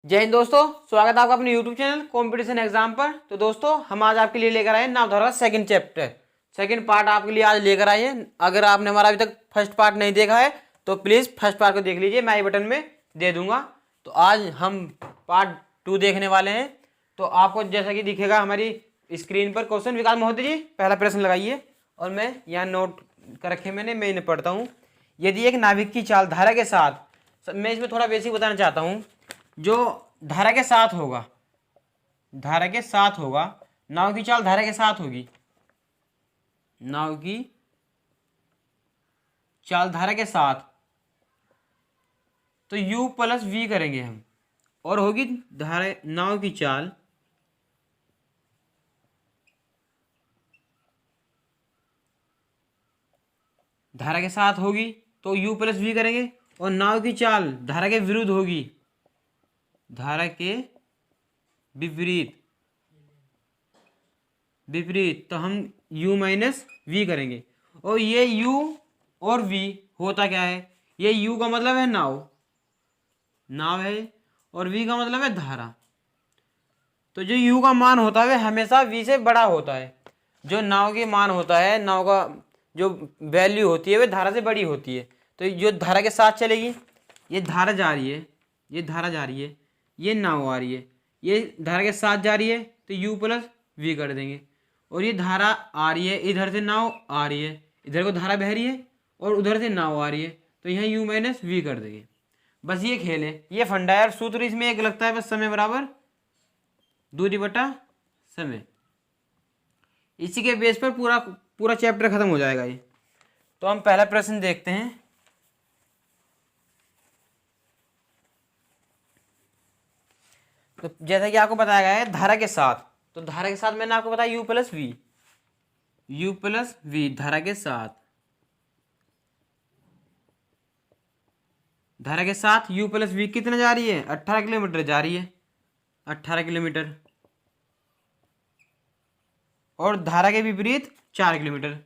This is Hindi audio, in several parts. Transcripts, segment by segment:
जय हिंद दोस्तों, स्वागत है आपका अपने YouTube चैनल कंपटीशन एग्जाम पर। तो दोस्तों हम आज आपके लिए लेकर आए हैं नामधारा का सेकंड चैप्टर, सेकंड पार्ट आपके लिए आज लेकर आए हैं। अगर आपने हमारा अभी तक फर्स्ट पार्ट नहीं देखा है तो प्लीज़ फर्स्ट पार्ट को देख लीजिए, मैं आई बटन में दे दूंगा। तो आज हम पार्ट 2 देखने वाले हैं। तो आपको जैसा कि दिखेगा हमारी स्क्रीन पर क्वेश्चन। विकास महोदय जी पहला प्रश्न लगाइए और मैं यहाँ नोट कर रखे मैं इन्हें पढ़ता हूँ। यदि एक नाविक की चाल धारा के साथ, मैं इसमें थोड़ा बेसिक बताना चाहता हूँ। जो धारा के साथ होगा, धारा के साथ होगा, नाव की चाल धारा के साथ होगी, नाव की चाल धारा के साथ, तो u प्लस वी करेंगे हम, और होगी धारा नाव की चाल धारा के साथ होगी तो u प्लस वी करेंगे, और नाव की चाल धारा के विरुद्ध होगी, धारा के विपरीत तो हम u माइनस वी करेंगे। और ये u और v होता क्या है, ये u का मतलब है नाव है, और v का मतलब है धारा। तो जो u का मान होता है हमेशा v से बड़ा होता है। जो नाव के मान होता है, नाव का जो वैल्यू होती है वह धारा से बड़ी होती है। तो जो धारा के साथ चलेगी, ये धारा जा रही है, ये धारा जा रही है, ये नाव आ रही है, ये धारा के साथ जा रही है, तो u प्लस वी कर देंगे। और ये धारा आ रही है, इधर से नाव आ रही है, इधर को धारा बह रही है और उधर से नाव आ रही है, तो यहाँ u माइनस वी कर देंगे। बस ये खेल है, ये फंडा है। और सूत्र इसमें एक लगता है, बस समय बराबर दूरी बटा समय। इसी के बेस पर पूरा पूरा चैप्टर खत्म हो जाएगा ये। तो हम पहला प्रश्न देखते हैं। तो जैसा कि आपको बताया गया है धारा के साथ, तो धारा के साथ मैंने आपको बताया u प्लस वी, धारा के साथ, धारा के साथ u प्लस वी कितना जा रही है, 18 किलोमीटर जा रही है, 18 किलोमीटर। और धारा के विपरीत 4 किलोमीटर।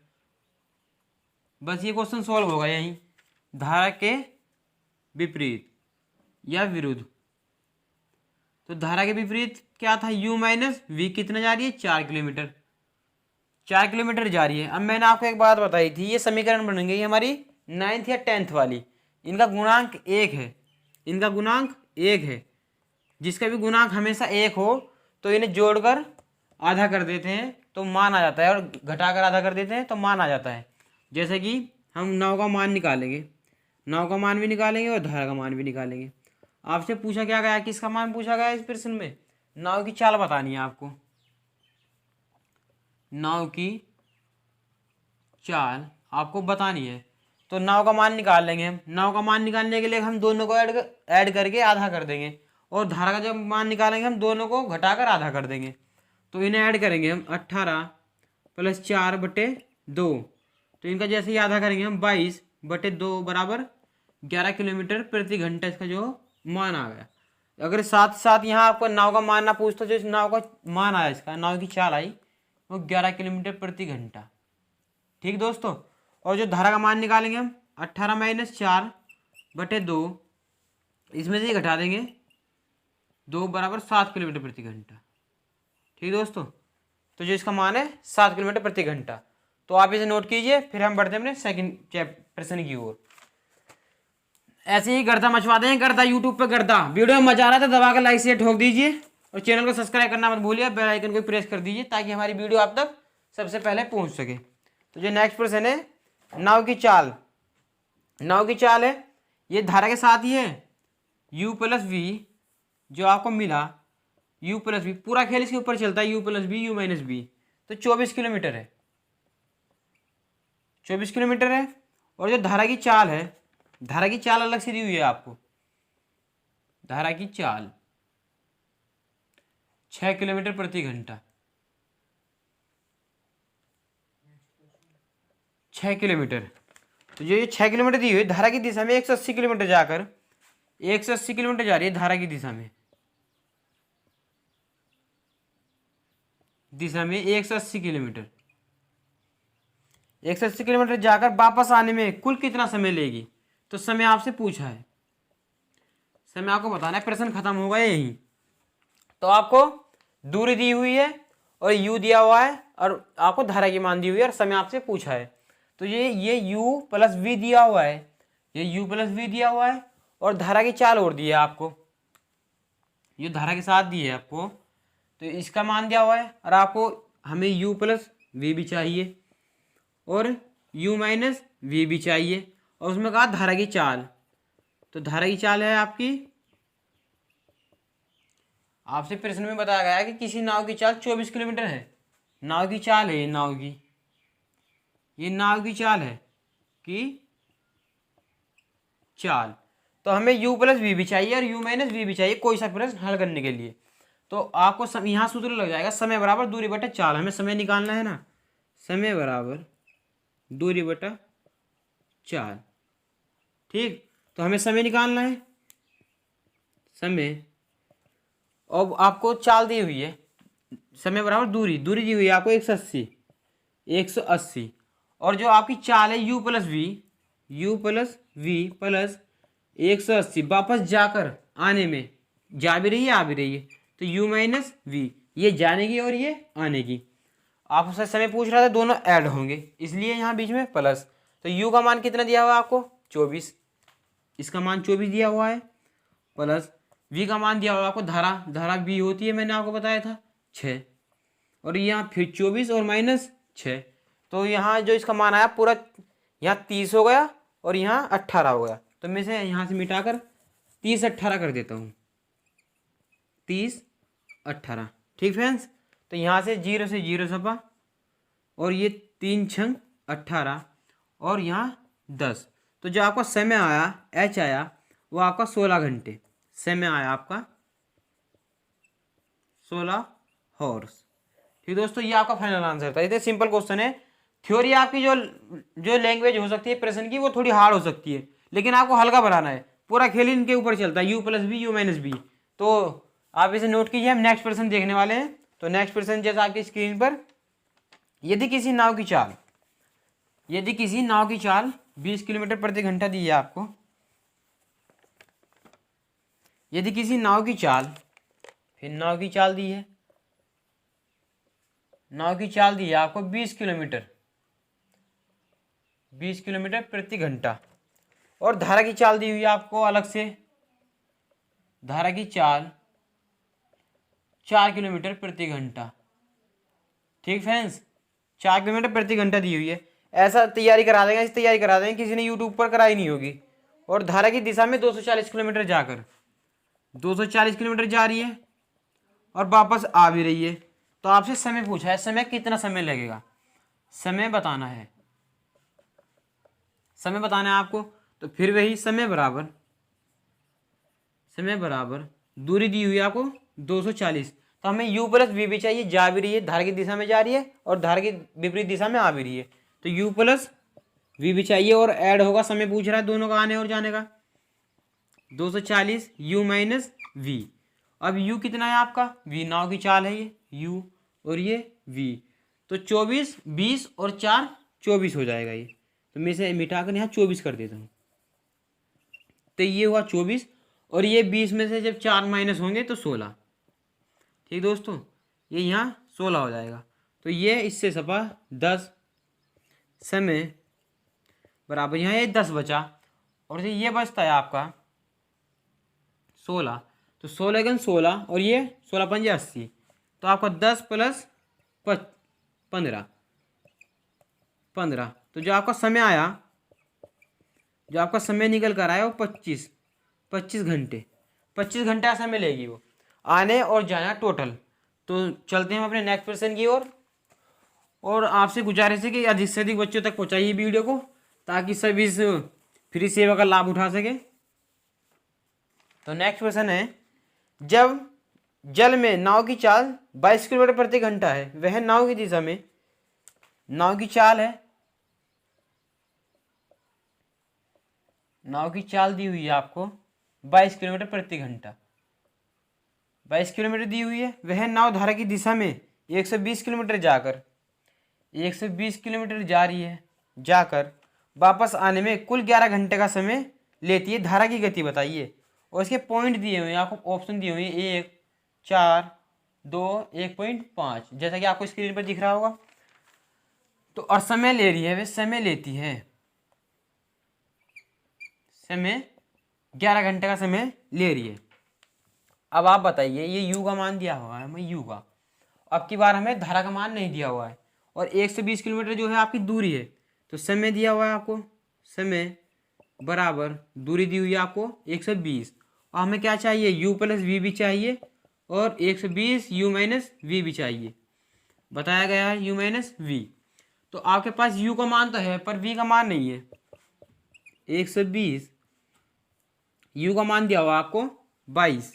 बस ये क्वेश्चन सॉल्व होगा यहीं, धारा के विपरीत या विरुद्ध। तो धारा के विपरीत क्या था, u माइनस वी कितना जा रही है, 4 किलोमीटर, 4 किलोमीटर जा रही है। अब मैंने आपको एक बात बताई थी, ये समीकरण बन गई हमारी 9th या 10th वाली। इनका गुणांक 1 है, इनका गुणांक 1 है। जिसका भी गुणांक हमेशा 1 हो तो इन्हें जोड़कर आधा कर देते हैं तो मान आ जाता है, और घटाकर आधा कर देते हैं तो मान आ जाता है। जैसे कि हम नाव का मान निकालेंगे, नाव का मान भी निकालेंगे और धारा का मान भी निकालेंगे। आपसे पूछा क्या गया, किसका मान पूछा गया इस प्रश्न में, नाव की चाल बतानी है आपको। नाव की चाल आपको बतानी है, तो नाव का मान निकाल लेंगे हम। नाव का मान निकालने के लिए हम दोनों को ऐड करके आधा कर देंगे, और धारा का जब मान निकालेंगे हम दोनों को घटाकर आधा कर देंगे। तो इन्हें ऐड करेंगे हम, 18 प्लस 4 बटे 2, तो इनका जैसे ही आधा करेंगे हम 22 बटे 2 बराबर 11 किलोमीटर प्रति घंटा इसका जो मान आ गया। अगर साथ साथ यहाँ आपको नाव का मान ना पूछता, जो इस नाव का मान आया, इसका नाव की चाल आई वो 11 किलोमीटर प्रति घंटा। ठीक दोस्तों। और जो धारा का मान निकालेंगे हम, 18 माइनस 4 बटे 2, इसमें से ही घटा देंगे 2 बराबर 7 किलोमीटर प्रति घंटा। ठीक दोस्तों। तो जो इसका मान है 7 किलोमीटर प्रति घंटा। तो आप इसे नोट कीजिए, फिर हम बढ़ते हैं अपने सेकंड प्रश्न की ओर। ऐसे ही गर्दा मचवा दें, गर्दा यूट्यूब पे गर्दा। वीडियो में मजा आ रहा था दबा कर लाइक से ठोक दीजिए, और चैनल को सब्सक्राइब करना मत भूलिए, बेल आइकन को प्रेस कर दीजिए ताकि हमारी वीडियो आप तक सबसे पहले पहुंच सके। तो जो नेक्स्ट प्रश्न है, नाव की चाल, नाव की चाल है, ये धारा के साथ ही है, u प्लस वी जो आपको मिला, u प्लस वी, पूरा खेल इसके ऊपर चलता है, u plus v u minus v, तो 24 किलोमीटर है, 24 किलोमीटर है। और जो धारा की चाल है, धारा की चाल अलग से दी हुई है आपको, धारा की चाल 6 किलोमीटर प्रति घंटा, 6 किलोमीटर। तो जो ये 6 किलोमीटर दी हुई है, धारा की दिशा में 180 किलोमीटर जाकर 180 किलोमीटर जा रही है धारा की दिशा में, दिशा में 180 किलोमीटर, 180 किलोमीटर जाकर वापस आने में कुल कितना समय लेगी। तो समय आपसे पूछा है, समय आपको बताना है, प्रश्न खत्म होगा यहीं। तो आपको दूरी दी हुई है और u दिया हुआ है और आपको धारा की मान दी हुई है और समय आपसे पूछा है। तो ये u प्लस v दिया हुआ है, ये u प्लस v दिया हुआ है और धारा की चाल और दी है आपको, ये धारा के साथ दी है आपको। तो इसका मान दिया हुआ है और आपको हमें u प्लस v भी चाहिए और u माइनस v भी चाहिए और उसमें कहा धारा की चाल। तो धारा की चाल है आपकी, आपसे प्रश्न में बताया गया है कि किसी नाव की चाल 24 किलोमीटर है। नाव की चाल है, ये नाव की, ये नाव की चाल है कि चाल। तो हमें u प्लस वी भी चाहिए और u माइनस वी भी चाहिए कोई सा प्रश्न हल करने के लिए। तो आपको यहाँ सूत्र लग जाएगा, समय बराबर दूरी बटा चाल। हमें समय निकालना है ना, समय बराबर दूरी बटा चाल। ठीक, तो हमें समय निकालना है, समय, और आपको चाल दी हुई है, समय बराबर दूरी, दूरी दी हुई है आपको 180 और जो आपकी चाल है u प्लस वी प्लस 180 वापस जाकर आने में जा भी रही है आ भी रही है। तो u माइनस वी, ये जाने की और ये आने की। आप उससे समय पूछ रहा था, दोनों ऐड होंगे इसलिए यहाँ बीच में प्लस। तो u का मान कितना दिया हुआ है आपको 24, इसका मान 24 दिया हुआ है प्लस v का मान दिया हुआ है आपको, धारा v होती है, मैंने आपको बताया था 6 और यहाँ फिर 24 और माइनस 6। तो यहाँ जो इसका मान आया पूरा, यहाँ 30 हो गया और यहाँ 18 हो गया। तो मैं इसे यहाँ से मिटाकर 30 18 कर देता हूँ, 30 18। ठीक फ्रेंड्स, तो यहाँ से 0 से 0 छपा और ये 3 छंग 18 और यहाँ 10। तो जो आपका समय आया h आया वो आपका 16 घंटे समय आया आपका 16 हॉर्स। ठीक दोस्तों, ये आपका फाइनल आंसर था। इतने सिंपल क्वेश्चन है। थ्योरी आपकी जो लैंग्वेज हो सकती है प्रश्न की वो थोड़ी हार्ड हो सकती है, लेकिन आपको हल्का बनाना है। पूरा खेल इनके ऊपर चलता है, u plus v u minus v. तो आप इसे नोट कीजिए, हम नेक्स्ट प्रश्न देखने वाले हैं। तो नेक्स्ट प्रश्न जैसा आपकी स्क्रीन पर, यदि किसी नाव की चाल 20 किलोमीटर प्रति घंटा दी है आपको, यदि किसी नाव की चाल, फिर नाव की चाल दी है, नाव की चाल दी है आपको 20 किलोमीटर प्रति घंटा और धारा की चाल दी हुई है आपको अलग से, धारा की चाल 4 किलोमीटर प्रति घंटा। ठीक फ्रेंड्स, 4 किलोमीटर प्रति घंटा दी हुई है। ऐसा तैयारी करा देंगे, ऐसी तैयारी करा देंगे किसी ने यूट्यूब पर कराई नहीं होगी। और धारा की दिशा में 240 किलोमीटर जाकर 240 किलोमीटर जा रही है और वापस आ भी रही है। तो आपसे समय पूछा है, समय कितना समय लगेगा, समय बताना है, समय बताना है आपको। तो फिर वही समय बराबर दूरी दी हुई है आपको 240। तो हमें u प्लस वी भी चाहिए, जा भी रही है, धारा की दिशा में जा रही है और धारा की विपरीत दिशा में आ भी रही है। तो u प्लस वी भी चाहिए और ऐड होगा, समय पूछ रहा है दोनों का आने और जाने का, 240 u माइनस वी। अब u कितना है आपका, v नाव की चाल है, ये u और ये v। तो 24 20 और 4 24 हो जाएगा ये। तो मैं इसे मिटाकर यहाँ 24 कर देता हूँ। तो ये हुआ 24 और ये 20 में से जब 4 माइनस होंगे तो 16। ठीक दोस्तों, ये यहाँ 16 हो जाएगा। तो ये इससे छपा 10, समय बराबर यहाँ ये 10 बचा और ये बचता है आपका 16। तो 16 गन 16 और ये 16 पंजे 80। तो आपका 10 प्लस 15। तो जो आपका समय आया, जो आपका समय निकल कर आया वो 25 घंटे, 25 घंटा समय लेगी वो आने और जाना टोटल। तो चलते हैं हम अपने नेक्स्ट प्रश्न की ओर। और आपसे गुजारिश है कि अधिक से अधिक बच्चों तक पहुंचाइए वीडियो को, ताकि सभी इस फ्री सेवा का लाभ उठा सके। तो नेक्स्ट प्रश्न है, जब जल में नाव की चाल 22 किलोमीटर प्रति घंटा है, वह नाव की दिशा में, नाव की चाल है, नाव की चाल दी हुई है आपको 22 किलोमीटर प्रति घंटा, 22 किलोमीटर दी हुई है। वह नाव धारा की दिशा में 120 किलोमीटर जाकर 120 किलोमीटर जा रही है, जाकर वापस आने में कुल 11 घंटे का समय लेती है। धारा की गति बताइए और इसके पॉइंट दिए हुए हैं, आपको ऑप्शन दिए हुए हैं 1, 4, 2, 1.5, जैसा कि आपको स्क्रीन पर दिख रहा होगा। तो और समय ले रही है, वे समय लेती है, समय 11 घंटे का समय ले रही है। अब आप बताइए, ये u का मान दिया हुआ है हमें u का, अब की बार हमें धारा का मान नहीं दिया हुआ है, और 120 किलोमीटर जो है आपकी दूरी है। तो समय दिया हुआ है आपको, समय बराबर दूरी दी हुई है आपको 120, और हमें क्या चाहिए, u प्लस वी भी चाहिए, और 120 u माइनस वी भी चाहिए, बताया गया है u माइनस वी। तो आपके पास u का मान तो है पर v का मान नहीं है। 120 u का मान दिया हुआ आपको 22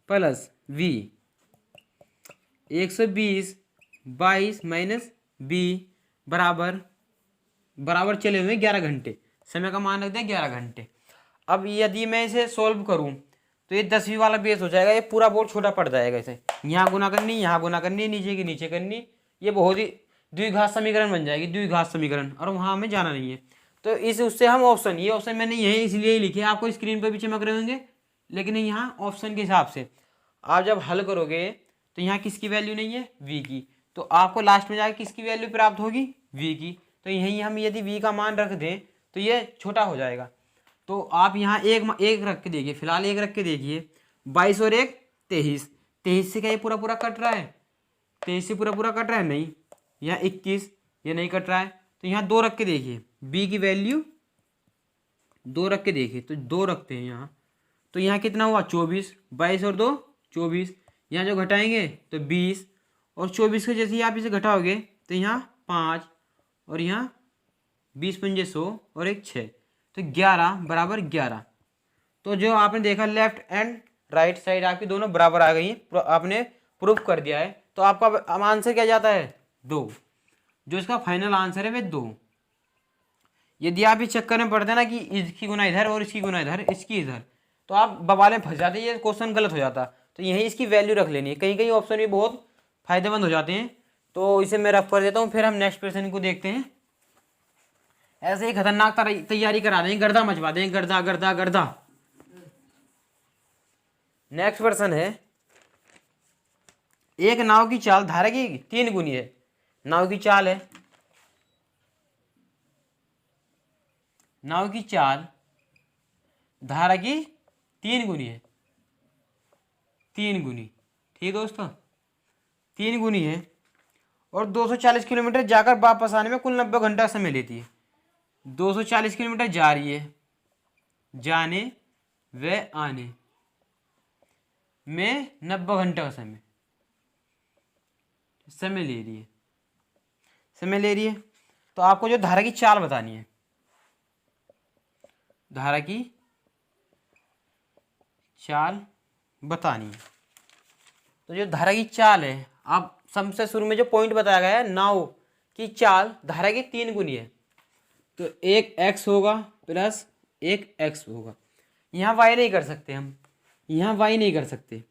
प्लस v, 120 22 माइनस b बराबर बराबर चले हुए 11 घंटे, समय का मान रख दें 11 घंटे। अब यदि मैं इसे सॉल्व करूं तो ये 10वीं वाला बेस हो जाएगा, ये पूरा बोर्ड छोटा पड़ जाएगा। इसे यहाँ गुना करनी, यहाँ गुना करनी, नीचे की नीचे करनी, ये बहुत ही द्विघात समीकरण बन जाएगी, द्विघात समीकरण, और वहाँ हमें जाना नहीं है। तो इस उससे हम ऑप्शन, ये ऑप्शन मैंने यही इसलिए ही लिखे, आपको स्क्रीन पर भी चमक रहे होंगे, लेकिन यहाँ ऑप्शन के हिसाब से आप जब हल करोगे तो यहाँ किसकी वैल्यू नहीं है, v की, तो आपको लास्ट में जाकर किसकी वैल्यू प्राप्त होगी, v की। तो यहीं हम यदि v का मान रख दें तो ये छोटा हो जाएगा। तो आप यहाँ एक रख के देखिए, फिलहाल एक रख के देखिए, 22 और 1 23, 23 से क्या ये पूरा पूरा कट रहा है, 23 से पूरा पूरा कट रहा है, नहीं। यहाँ 21, ये नहीं कट रहा है, तो यहाँ 2 रख के देखिए, b की वैल्यू 2 रख के देखिए, तो 2 रखते हैं यहाँ, तो यहाँ कितना हुआ 24, 22 और 2 24, यहाँ जो घटाएंगे तो 20, और 24 के जैसे ही आप इसे घटाओगे तो यहाँ 5, और यहाँ 20 पंजे 100 और 1 6, तो 11 बराबर 11। तो जो आपने देखा लेफ्ट एंड राइट साइड आपकी दोनों बराबर आ गई, आपने प्रूफ कर दिया है। तो आपका आंसर क्या जाता है, 2। जो इसका फाइनल आंसर है वे 2। यदि आप इस चक्कर में पड़ते ना कि इसकी गुना इधर और इसकी गुना इधर, इसकी इधर, तो आप बवाले में फंस जाते, ये क्वेश्चन गलत हो जाता। तो यहीं इसकी वैल्यू रख लेनी है, कहीं कहीं ऑप्शन भी बहुत फायदेमंद हो जाते हैं। तो इसे मैं रफ कर देता हूँ, फिर हम नेक्स्ट क्वेश्चन को देखते हैं। ऐसे ही खतरनाक तैयारी करा देंगे, गर्दा मचवा देंगे, गर्दा गर्दा गर्दा। नेक्स्ट क्वेश्चन है, एक नाव की चाल धारा की 3 गुनी है। नाव की चाल है, नाव की चाल धारा की 3 गुनी है, 3 गुनी, ठीक दोस्तों, 3 गुनी है, और 240 किलोमीटर जाकर वापस आने में कुल 90 घंटा समय लेती है। 240 किलोमीटर जा रही है, जाने व आने में 90 घंटे का समय ले रही है, समय ले रही है। तो आपको जो धारा की चाल बतानी है, धारा की चाल बतानी है। तो जो धारा की चाल है, आप सबसे शुरू में जो पॉइंट बताया गया है, नाव की चाल धारा की 3 गुनी है, तो एक x होगा प्लस एक x होगा। यहाँ y नहीं कर सकते हम, यहाँ y नहीं कर सकते,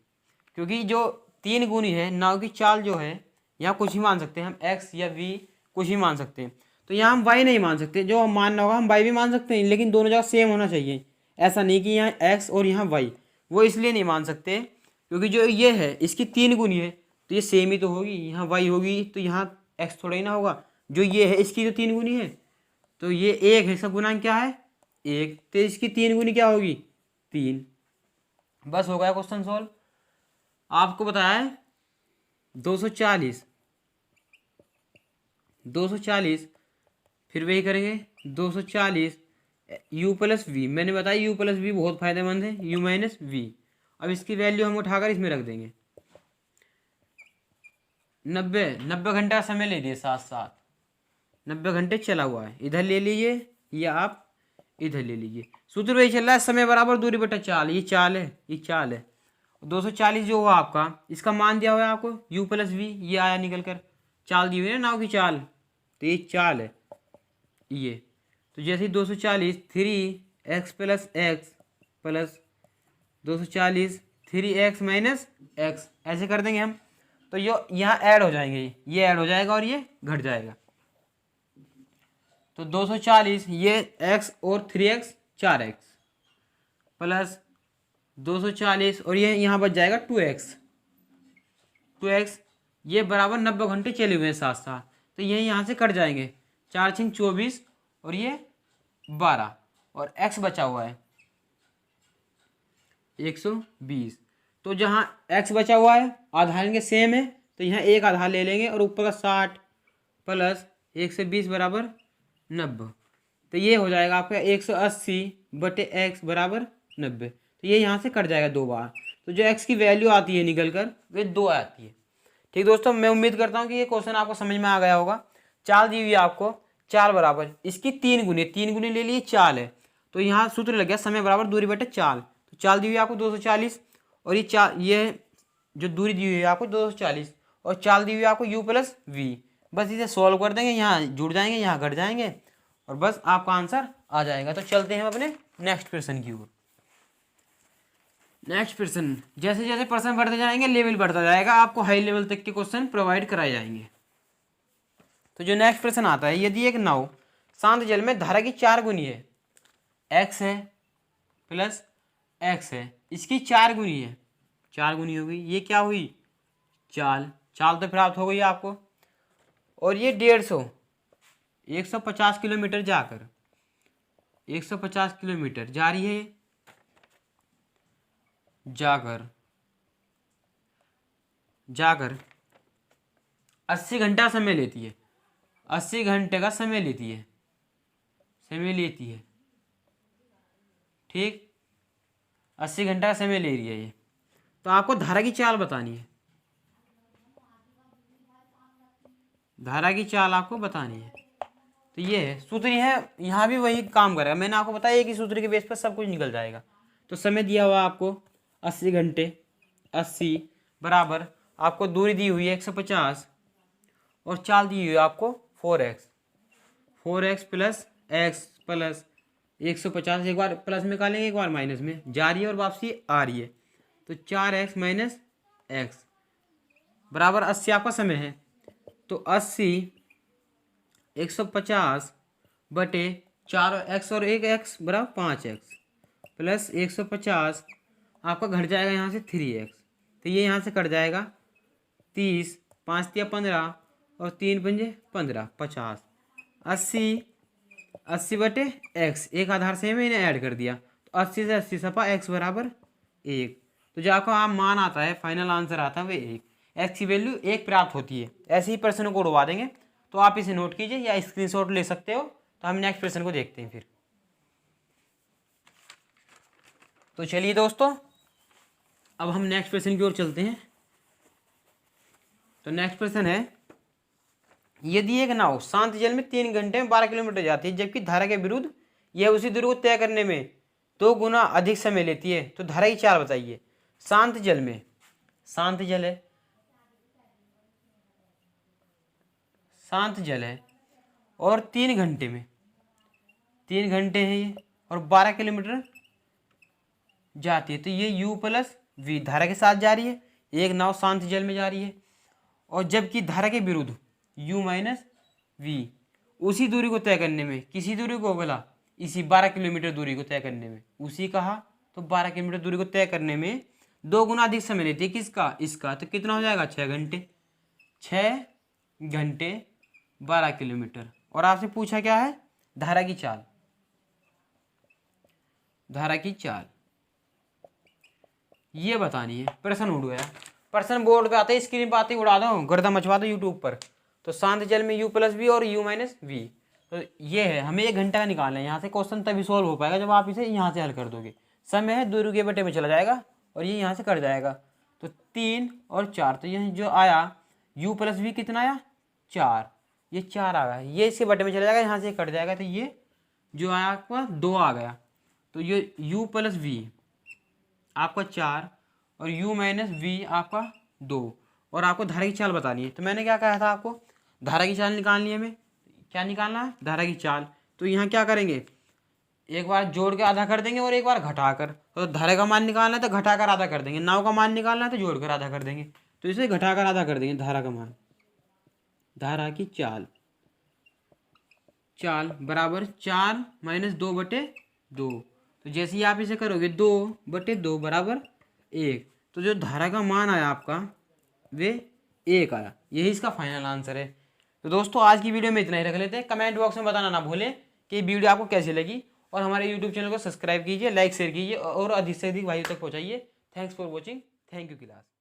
क्योंकि जो 3 गुनी है नाव की चाल जो है, यहाँ कुछ ही मान सकते हैं हम, x या v कुछ ही मान सकते हैं। तो यहाँ हम y नहीं मान सकते, जो हम मानना होगा हम y भी मान सकते हैं, लेकिन दोनों जगह सेम होना चाहिए। ऐसा नहीं कि यहाँ x और यहाँ y, वो इसलिए नहीं मान सकते क्योंकि जो ये है इसकी 3 गुनी है, तो ये सेम ही तो होगी, यहाँ y होगी तो यहाँ x थोड़ा ही ना होगा। जो ये है इसकी जो 3 गुनी है, तो ये 1 है, इसका गुणांक क्या है 1, तो इसकी 3 गुनी क्या होगी 3। बस हो गया क्वेश्चन सॉल्व। आपको बताया है 240, फिर वही करेंगे 240 u प्लस वी, मैंने बताया u प्लस वी बहुत फायदेमंद है, u माइनस वी। अब इसकी वैल्यू हम उठाकर इसमें रख देंगे। 90 घंटा समय ले लिए, साथ साथ 90 घंटे चला हुआ है, इधर ले लीजिए या आप इधर ले लीजिए, सूत्र वही चल रहा है, समय बराबर दूरी बटा चाल, ये चाल है, ये चाल है। 240 जो हुआ आपका, इसका मान दिया हुआ है आपको u प्लस वी, ये आया निकल कर, चाल दी हुई है ना नाव की चाल, तो ये चाल है ये। तो जैसे 240 3x plus x plus 240 3x minus x, ऐसे कर देंगे हम, तो यो यहाँ ऐड हो जाएंगे, ये ऐड हो जाएगा और ये घट जाएगा। तो 240 ये x और 3x 4x प्लस 240 और ये यहाँ बच जाएगा 2x ये बराबर 90 घंटे चले हुए हैं साथ साथ, तो ये यहाँ से कट जाएंगे। 4 छिंग 24 और ये 12 और x बचा हुआ है 120। तो जहाँ x बचा हुआ है आधार इनके सेम है, तो यहाँ एक आधार ले लेंगे और ऊपर का 60 प्लस 120 बराबर 90, तो ये हो जाएगा आपका 180 बटे x बराबर 90। तो ये यहाँ से कट जाएगा 2 बार, तो जो x की वैल्यू आती है निकल कर वे 2 आती है। ठीक दोस्तों, मैं उम्मीद करता हूँ कि ये क्वेश्चन आपको समझ में आ गया होगा। चाल दी हुई है आपको, चाल बराबर इसकी 3 गुनी ले लिए चाल है, तो यहाँ सूत्र लग गया समय बराबर दूरी बटे चाल। तो चाल दी हुई है आपको 240 और ये जो दूरी दी हुई है आपको 240 और चाल दी हुई है आपको u प्लस वी। बस इसे सॉल्व कर देंगे, यहाँ जुड़ जाएंगे यहाँ घट जाएंगे और बस आपका आंसर आ जाएगा। तो चलते हैं अपने नेक्स्ट प्रश्न की ओर। नेक्स्ट प्रश्न, जैसे जैसे प्रश्न बढ़ते जाएंगे लेवल बढ़ता जाएगा, आपको हाई लेवल तक के क्वेश्चन प्रोवाइड कराए जाएंगे। तो जो नेक्स्ट प्रश्न आता है, यदि एक नाव शांत जल में धारा की 4 गुनी है, x है प्लस x है, इसकी 4 गुनी है, 4 गुनी हो गई, ये क्या हुई चाल तो प्राप्त हो गई आपको। और ये 150 किलोमीटर जाकर 150 किलोमीटर जा रही है, जाकर 80 घंटा समय लेती है, 80 घंटे का समय लेती है ठीक, 80 घंटा का समय ले रही है ये। तो आपको धारा की चाल बतानी है, धारा की चाल आपको बतानी है। तो ये है सूत्र है, यहाँ भी वही काम करेगा। मैंने आपको बताया कि सूत्र के बेस पर सब कुछ निकल जाएगा। तो समय दिया हुआ आपको 80 घंटे, 80 बराबर आपको दूरी दी हुई है 150 और चाल दी हुई है आपको 4x प्लस x प्लस 150, एक बार प्लस में निकालेंगे एक बार माइनस में, जा रही है और वापसी आ रही है, तो 4x माइनस x बराबर 80 आपका समय है। तो 80 150 बटे 4x और 1x बराबर 5x प्लस 150 आपका घट जाएगा यहाँ से 3x, तो ये यहाँ से कट जाएगा 30, 5 तिया 15 और 3 पंजे 15, 50, 80 बटे x, एक आधार से मैंने ऐड कर दिया, तो 80 से 80 सपा x बराबर 1। तो जो आपका आप मान आता है, फाइनल आंसर आता है वह 1, x की वैल्यू 1 प्राप्त होती है। ऐसे ही प्रश्नों को उड़वा देंगे, तो आप इसे नोट कीजिए या स्क्रीनशॉट ले सकते हो। तो हम नेक्स्ट प्रश्न को देखते हैं फिर। तो चलिए दोस्तों, अब हम नेक्स्ट प्रश्न की ओर चलते हैं। तो नेक्स्ट प्रश्न है, यदि एक नाव शांत जल में 3 घंटे में 12 किलोमीटर जाती है, जबकि धारा के विरुद्ध यह उसी दूरी को तय करने में 2 गुना अधिक समय लेती है, तो धारा की चाल बताइए। शांत जल में, शांत जल है, शांत जल है और 3 घंटे में, 3 घंटे है ये और 12 किलोमीटर जाती है, तो ये u प्लस वी धारा के साथ जा रही है, एक नाव शांत जल में जा रही है। और जबकि धारा के विरुद्ध u माइनस वी उसी दूरी को तय करने में, किसी दूरी को बोला, इसी 12 किलोमीटर दूरी को तय करने में, उसी कहा तो 12 किलोमीटर दूरी को तय करने में 2 गुना अधिक समय लेती है, किसका, इसका। तो कितना हो जाएगा 6 घंटे, 6 घंटे 12 किलोमीटर। और आपसे पूछा क्या है, धारा की चाल, धारा की चाल ये बतानी है। प्रश्न उड़ गया, प्रश्न बोर्ड पे आते ही स्क्रीन पे आते ही उड़ा दो, गर्दा मचवा दो यूट्यूब पर। तो शांत जल में u प्लस वी और u माइनस वी, तो ये है, हमें 1 घंटा का निकालना है। यहाँ से क्वेश्चन तभी सॉल्व हो पाएगा जब आप इसे यहाँ से हल कर दोगे। समय है 2 रुपये बटे में चला जाएगा और ये यहाँ से कट जाएगा, तो 3 और 4, तो यहाँ जो आया u प्लस वी कितना आया 4, ये 4 आ गया, ये इसके बटे में चला जाएगा, यहाँ से कट जाएगा, तो ये जो आया आपका 2 आ गया। तो ये u प्लस वी आपका 4 और u माइनस वी आपका 2, और आपको धारा की चाल बतानी है। तो मैंने क्या कहा था आपको, धारा की चाल निकालनी है। हमें क्या निकालना है, धारा की चाल। तो यहाँ क्या करेंगे, एक बार जोड़ के आधा कर देंगे और एक बार घटाकर। तो धारा का मान निकालना है तो घटाकर आधा कर देंगे, नाव का मान निकालना है तो जोड़कर आधा कर देंगे। तो इसे घटाकर आधा कर देंगे धारा का मान। धारा की चाल, चाल बराबर 4 माइनस 2 बटे 2, तो जैसे ही आप इसे करोगे 2/2 बराबर 1, तो जो धारा का मान आया आपका वे 1 आया। यही इसका फाइनल आंसर है। तो दोस्तों आज की वीडियो में इतना ही रख लेते हैं। कमेंट बॉक्स में बताना ना भूलें कि वीडियो आपको कैसी लगी, और हमारे यूट्यूब चैनल को सब्सक्राइब कीजिए, लाइक शेयर कीजिए और अधिक से अधिक भाइयों तक पहुँचाइए। Thanks for watching. Thank you class.